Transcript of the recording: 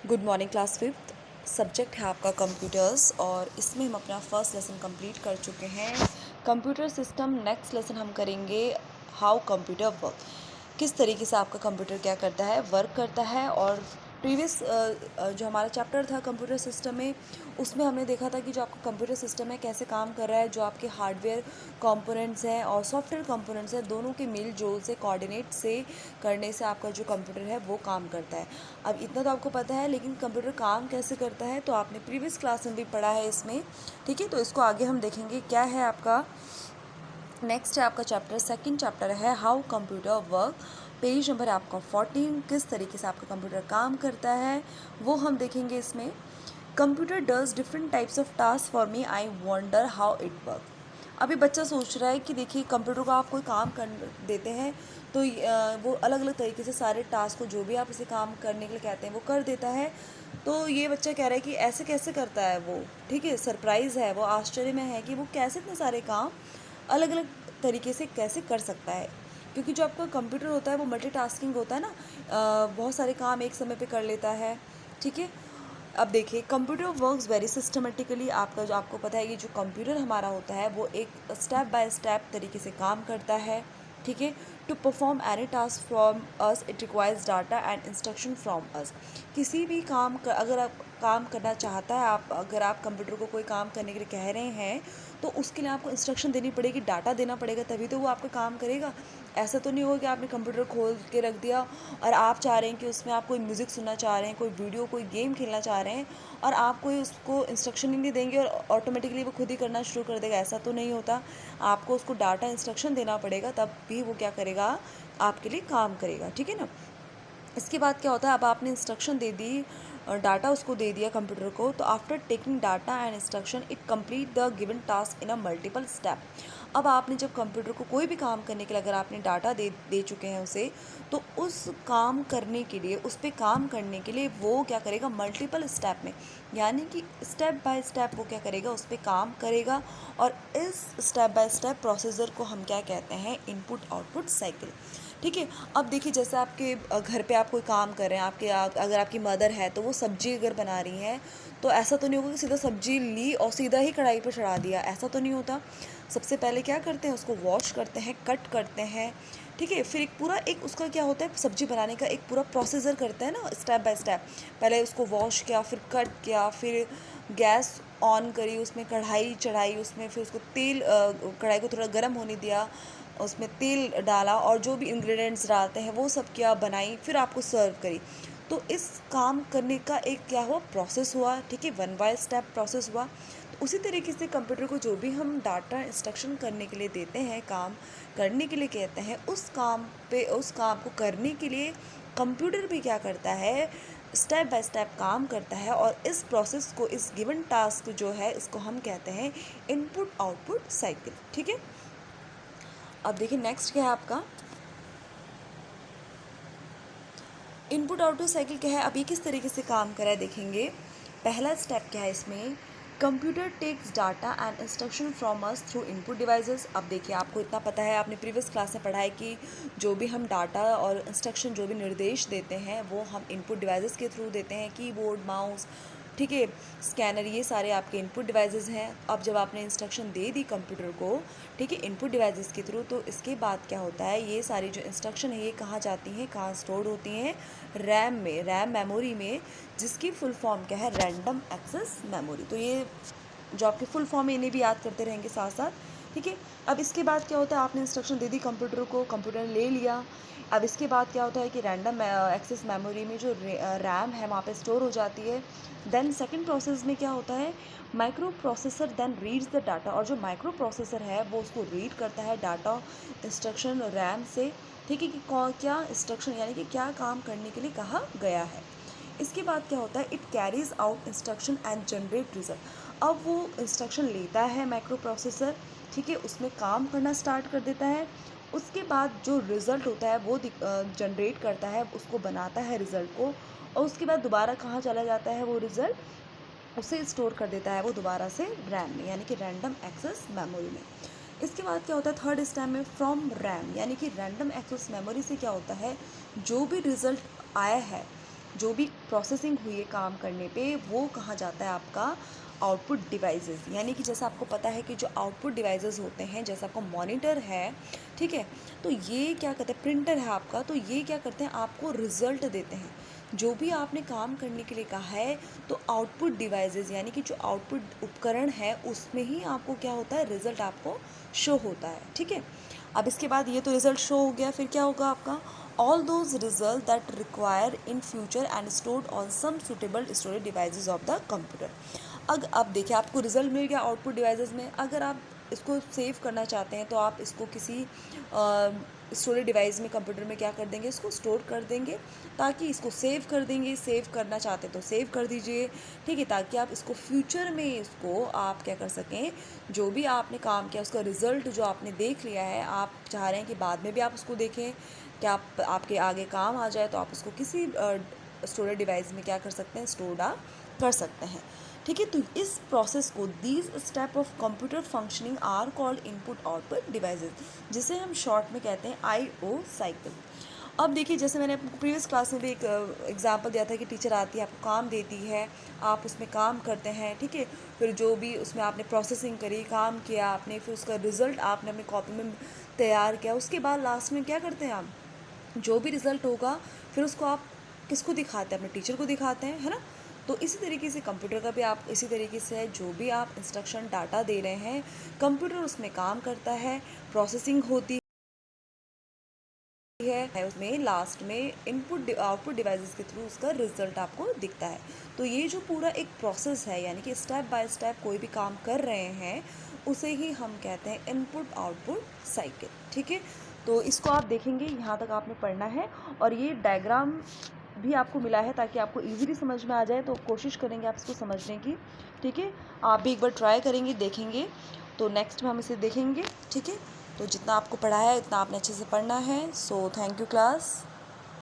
Good morning class fifth. Subject है आपका computers और इसमें हम अपना फर्स्ट लेसन कंप्लीट कर चुके हैं। कंप्यूटर सिस्टम नेक्स्ट लेसन हम करेंगे हाउ कंप्यूटर वर्क, किस तरीके से आपका कंप्यूटर क्या करता है, वर्क करता है। और प्रीवियस जो हमारा चैप्टर था कंप्यूटर सिस्टम में, उसमें हमने देखा था कि जो आपका कंप्यूटर सिस्टम है कैसे काम कर रहा है, जो आपके हार्डवेयर कंपोनेंट्स हैं और सॉफ्टवेयर कंपोनेंट्स हैं, दोनों के मेल जोल से, कोऑर्डिनेट से करने से आपका जो कंप्यूटर है वो काम करता है। अब इतना तो आपको पता है, लेकिन कंप्यूटर काम कैसे करता है तो आपने प्रीवियस क्लास में भी पढ़ा है इसमें, ठीक है। तो इसको आगे हम देखेंगे। क्या है आपका नेक्स्ट है आपका चैप्टर, सेकंड चैप्टर है how computer work. Page number है आपका 14। किस तरीके से आपका कंप्यूटर काम करता है वो हम देखेंगे इसमें। Computer does different types of task for me, I wonder how it work. अभी बच्चा सोच रहा है कि देखिए कंप्यूटर को आप कोई काम कर देते हैं तो वो अलग अलग तरीके से सारे टास्क को, जो भी आप इसे काम करने के लिए कहते हैं, वो कर देता है। तो ये बच्चा कह रहा है कि ऐसे कैसे करता है वो, ठीक है। सरप्राइज़ है, वो आश्चर्य में है कि वो कैसे इतने सारे काम अलग अलग तरीके से कैसे कर सकता है। क्योंकि जो आपका कंप्यूटर होता है वो मल्टीटास्किंग होता है ना, बहुत सारे काम एक समय पे कर लेता है, ठीक है। अब देखिए कंप्यूटर वर्क्स वेरी सिस्टमेटिकली। आपका जो आपको पता है कि जो कंप्यूटर हमारा होता है वो एक स्टेप बाय स्टेप तरीके से काम करता है, ठीक है। To perform any task from us it requires data and instruction from us. किसी भी काम का अगर आप काम करना चाहता है, आप अगर आप कंप्यूटर को कोई काम करने के लिए कह रहे हैं तो उसके लिए आपको इंस्ट्रक्शन देनी पड़ेगी, डाटा देना पड़ेगा, तभी तो वो आपका काम करेगा। ऐसा तो नहीं होगा कि आपने कंप्यूटर खोल के रख दिया और आप चाह रहे हैं कि उसमें आप कोई म्यूज़िक सुनना चाह रहे हैं, कोई वीडियो, कोई गेम खेलना चाह रहे हैं और आप कोई उसको इंस्ट्रक्शन ही नहीं देंगे और ऑटोमेटिकली वो खुद ही करना शुरू कर देगा। ऐसा तो नहीं होता। आपको उसको डाटा इंस्ट्रक्शन देना पड़ेगा, तब भी वो क्या करेगा, आपके लिए काम करेगा, ठीक है ना। इसके बाद क्या होता है, अब आपने इंस्ट्रक्शन दे दी, डाटा उसको दे दिया कंप्यूटर को, तो after taking data and instruction it complete the given task in a multiple step. अब आपने जब कंप्यूटर को कोई भी काम करने के लिए अगर आपने डाटा दे चुके हैं उसे, तो उस काम करने के लिए, उस पर काम करने के लिए वो क्या करेगा, मल्टीपल स्टेप में, यानी कि स्टेप बाय स्टेप वो क्या करेगा, उस पर काम करेगा। और इस स्टेप बाय स्टेप प्रोसीजर को हम क्या कहते हैं, इनपुट आउटपुट साइकिल, ठीक है। अब देखिए जैसे आपके घर पे आप कोई काम कर रहे हैं, अगर आपकी मदर है तो वो सब्जी अगर बना रही हैं, तो ऐसा तो नहीं होगा कि सीधा सब्जी ली और सीधा ही कढ़ाई पर चढ़ा दिया, ऐसा तो नहीं होता। सबसे पहले क्या करते हैं, उसको वॉश करते हैं, कट करते हैं, ठीक है। फिर एक उसका क्या होता है, सब्जी बनाने का एक पूरा प्रोसीजर करते हैं ना, स्टेप बाय स्टेप। पहले उसको वॉश किया, फिर कट किया, फिर गैस ऑन करी, उसमें कढ़ाई चढ़ाई, उसमें फिर उसको कढ़ाई को थोड़ा गर्म होने दिया, उसमें तेल डाला और जो भी इंग्रेडिएंट्स डालते हैं वो सब क्या बनाई, फिर आपको सर्व करी। तो इस काम करने का एक क्या हुआ, प्रोसेस हुआ, ठीक है, वन बाय स्टेप प्रोसेस हुआ। तो उसी तरीके से कंप्यूटर को जो भी हम डाटा इंस्ट्रक्शन करने के लिए देते हैं, काम करने के लिए कहते हैं, उस काम को करने के लिए कंप्यूटर भी क्या करता है, स्टेप बाय स्टेप काम करता है। और इस प्रोसेस को, इस गिवन टास्क जो है, इसको हम कहते हैं इनपुट आउटपुट साइकिल, ठीक है। अब देखिए नेक्स्ट क्या है आपका, इनपुट आउटपुट साइकिल क्या है। अब ये किस तरीके से काम कर रहा है देखेंगे। पहला स्टेप क्या है इसमें, computer takes data and instruction from us through input devices. अब देखिए आपको इतना पता है, आपने प्रीवियस क्लास में पढ़ा है कि जो भी हम डाटा और इंस्ट्रक्शन, जो भी निर्देश देते हैं वो हम इनपुट डिवाइसेस के थ्रू देते हैं, कीबोर्ड, माउस, ठीक है, स्कैनर, ये सारे आपके इनपुट डिवाइसेस हैं। अब जब आपने इंस्ट्रक्शन दे दी कंप्यूटर को, ठीक है, इनपुट डिवाइसेस के थ्रू, तो इसके बाद क्या होता है, ये सारी जो इंस्ट्रक्शन है ये कहाँ जाती हैं, कहाँ स्टोर होती हैं, रैम में, रैम मेमोरी में, जिसकी फुल फॉर्म क्या है, रैंडम एक्सेस मेमोरी। तो ये जो आपके फुल फॉर्म है इन्हें भी याद करते रहेंगे साथ साथ, ठीक है। अब इसके बाद क्या होता है, आपने इंस्ट्रक्शन दे दी कंप्यूटर को, कंप्यूटर ने ले लिया। अब इसके बाद क्या होता है कि रैंडम एक्सेस मेमोरी में जो रैम है वहाँ पे स्टोर हो जाती है। देन सेकंड प्रोसेस में क्या होता है, microprocessor then reads the data, और जो माइक्रो प्रोसेसर है वो उसको रीड करता है डाटा इंस्ट्रक्शन रैम से, ठीक है, कि क्या इंस्ट्रक्शन यानी कि क्या काम करने के लिए कहा गया है। इसके बाद क्या होता है, it carries out instruction and generate result. अब वो इंस्ट्रक्शन लेता है माइक्रो प्रोसेसर, ठीक है, उसमें काम करना स्टार्ट कर देता है। उसके बाद जो रिज़ल्ट होता है वो जनरेट करता है, उसको बनाता है रिज़ल्ट को, और उसके बाद दोबारा कहाँ चला जाता है वो रिज़ल्ट, उसे स्टोर कर देता है वो दोबारा से रैम में, यानी कि रैंडम एक्सेस मेमोरी में। इसके बाद क्या होता है, थर्ड स्टेप में फ्रॉम रैम, यानी कि रैंडम एक्सेस मेमोरी से क्या होता है, जो भी रिज़ल्ट आया है, जो भी प्रोसेसिंग हुई है काम करने पे वो कहाँ जाता है आपका आउटपुट डिवाइसेस। यानी कि जैसा आपको पता है कि जो आउटपुट डिवाइसेस होते हैं, जैसा आपका मॉनिटर है, ठीक है, तो ये क्या करते हैं, प्रिंटर है आपका, तो ये क्या करते हैं, आपको रिजल्ट देते हैं। जो भी आपने काम करने के लिए कहा है, तो आउटपुट डिवाइसेस यानी कि जो आउटपुट उपकरण है उसमें ही आपको क्या होता है, रिजल्ट आपको शो होता है। ठीक है, अब इसके बाद ये तो रिजल्ट शो हो गया, फिर क्या होगा आपका, all those result that require in future and stored on some suitable storage devices of the computer. अब देखिए आपको रिजल्ट मिल गया आउटपुट डिवाइसेस में। अगर आप इसको सेव करना चाहते हैं तो आप इसको किसी स्टोरेज डिवाइस में, कंप्यूटर में क्या कर देंगे, इसको स्टोर कर देंगे, ताकि इसको सेव कर देंगे। सेव करना चाहते हैं तो सेव कर दीजिए, ठीक है, ताकि आप इसको फ्यूचर में इसको आप क्या कर सकें, जो भी आपने काम किया उसका रिज़ल्ट जो आपने देख लिया है, आप चाह रहे हैं कि बाद में भी आप उसको देखें, कि आपके आगे काम आ जाए, तो आप उसको किसी स्टोरेज डिवाइस में क्या कर सकते हैं, स्टोर कर सकते हैं। ठीक है, तो इस प्रोसेस को, these step of computer functioning are called input output devices, जिसे हम शॉर्ट में कहते हैं IO साइकिल। अब देखिए, जैसे मैंने आपको प्रीवियस क्लास में भी एक एग्जांपल दिया था कि टीचर आती है, आपको काम देती है, आप उसमें काम करते हैं, ठीक है, फिर जो भी उसमें आपने प्रोसेसिंग करी, काम किया आपने, फिर उसका रिज़ल्ट आपने अपनी कॉपी में तैयार किया, उसके बाद लास्ट में क्या करते हैं आप, जो भी रिज़ल्ट होगा फिर उसको आप किसको दिखाते हैं, अपने टीचर को दिखाते हैं, है ना। तो इसी तरीके से कंप्यूटर का भी आप इसी तरीके से है, जो भी आप इंस्ट्रक्शन डाटा दे रहे हैं, कंप्यूटर उसमें काम करता है, प्रोसेसिंग होती है उसमें, लास्ट में इनपुट आउटपुट डिवाइसेस के थ्रू उसका रिजल्ट आपको दिखता है। तो ये जो पूरा एक प्रोसेस है, यानी कि स्टेप बाय स्टेप कोई भी काम कर रहे हैं, उसे ही हम कहते हैं इनपुट आउटपुट साइकिल। ठीक है, तो इसको आप देखेंगे, यहाँ तक आपने पढ़ना है, और ये डायग्राम भी आपको मिला है ताकि आपको इजीली समझ में आ जाए, तो कोशिश करेंगे आप इसको समझने की। ठीक है, आप भी एक बार ट्राई करेंगे, देखेंगे, तो नेक्स्ट में हम इसे देखेंगे। ठीक है, तो जितना आपको पढ़ा है उतना आपने अच्छे से पढ़ना है। So thank you class.